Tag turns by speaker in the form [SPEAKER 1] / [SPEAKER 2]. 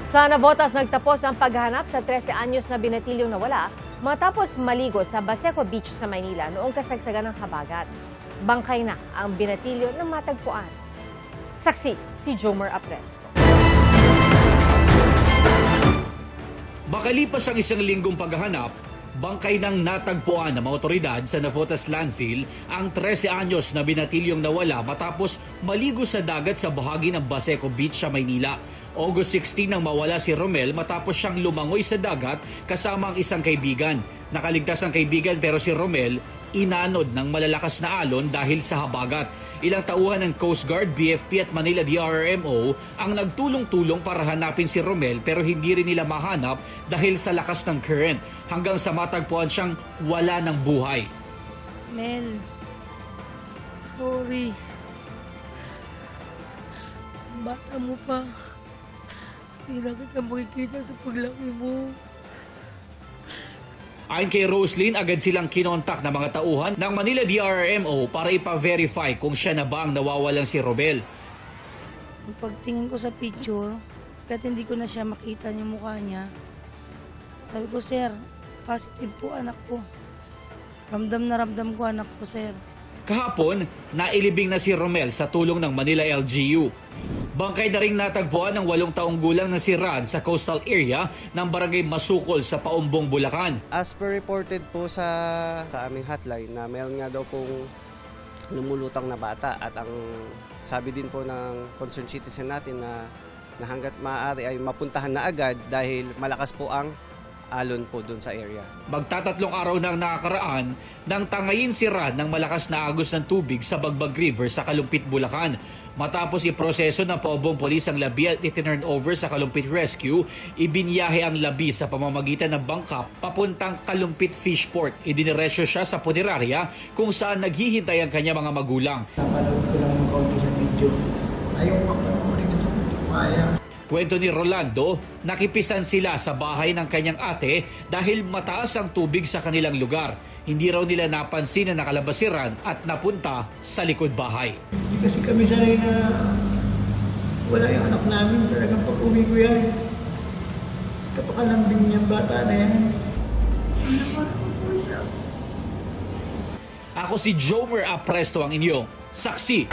[SPEAKER 1] Sa Navotas nagtapos ang paghahanap sa 13 anyos na binatilyong nawala matapos maligo sa Baseco Beach sa Maynila noong kasagsagan ng habagat. Bangkay na ang binatilyo na matagpuan. Saksi si Jomer Apresto.
[SPEAKER 2] Makalipas ang isang linggong paghahanap, bangkay nang natagpuan ng mga otoridad sa Navotas landfill ang 13 anyos na binatilyong nawala matapos maligo sa dagat sa bahagi ng Baseco Beach sa Maynila. August 16 nang mawala si Romel matapos siyang lumangoy sa dagat kasama ang isang kaibigan. Nakaligtas ang kaibigan pero si Romel inanod ng malalakas na alon dahil sa habagat. Ilang tauhan ng Coast Guard, BFP at Manila DRRMO ang nagtulong-tulong para hanapin si Romel pero hindi rin nila mahanap dahil sa lakas ng current hanggang sa matagpuan siyang wala ng buhay.
[SPEAKER 3] Mel, sorry. Bata mo pa. Hindi na kita makikita sa paglaki mo.
[SPEAKER 2] Ayon kay Roslyn, agad silang kinontak ng mga tauhan ng Manila DRRMO para ipa-verify kung siya na ba ang nawawalang si Romel.
[SPEAKER 3] Pagtingin ko sa picture, kahit hindi ko na siya makita yung mukha niya, sabi ko, sir, positive po anak ko. Ramdam na ramdam ko anak ko, sir.
[SPEAKER 2] Kahapon, nailibing na si Romel sa tulong ng Manila LGU. Bangkay na rin natagpuan ng 8 taong gulang na si Ran sa coastal area ng barangay Masukol sa Paumbong, Bulacan.
[SPEAKER 4] As per reported po sa aming hotline na mayroon nga daw pong lumulutang na bata at ang sabi din po ng concerned citizen natin na hanggat maaari ay mapuntahan na agad dahil malakas po ang alon po dun sa area.
[SPEAKER 2] Magtatatlong araw nang nakakaraan nang tangayin si Ran ng malakas na agos ng tubig sa Bagbag River sa Kalumpit, Bulacan. Matapos iproseso ng Paumbong Polis ang labi at itinurn over sa Kalumpit Rescue, ibinyahe ang labi sa pamamagitan ng bangka papuntang Kalumpit Fishport. Idiniresyo siya sa punerarya kung saan naghihintay ang kanya mga magulang.
[SPEAKER 5] Napanood ko lang ng konti sa video. Ayaw mapanoorin sa kaya.
[SPEAKER 2] Kwento ni Rolando, nakipisan sila sa bahay ng kanyang ate dahil mataas ang tubig sa kanilang lugar. Hindi raw nila napansin na nakalabas si Ran at napunta sa likod bahay.
[SPEAKER 5] Hindi kasi kami sanay na wala yung anak namin. Talagang pag-uwi ko yan. Kapakalambing niyang bata na yan.
[SPEAKER 2] Ako si Jomer Apresto ang inyong saksi.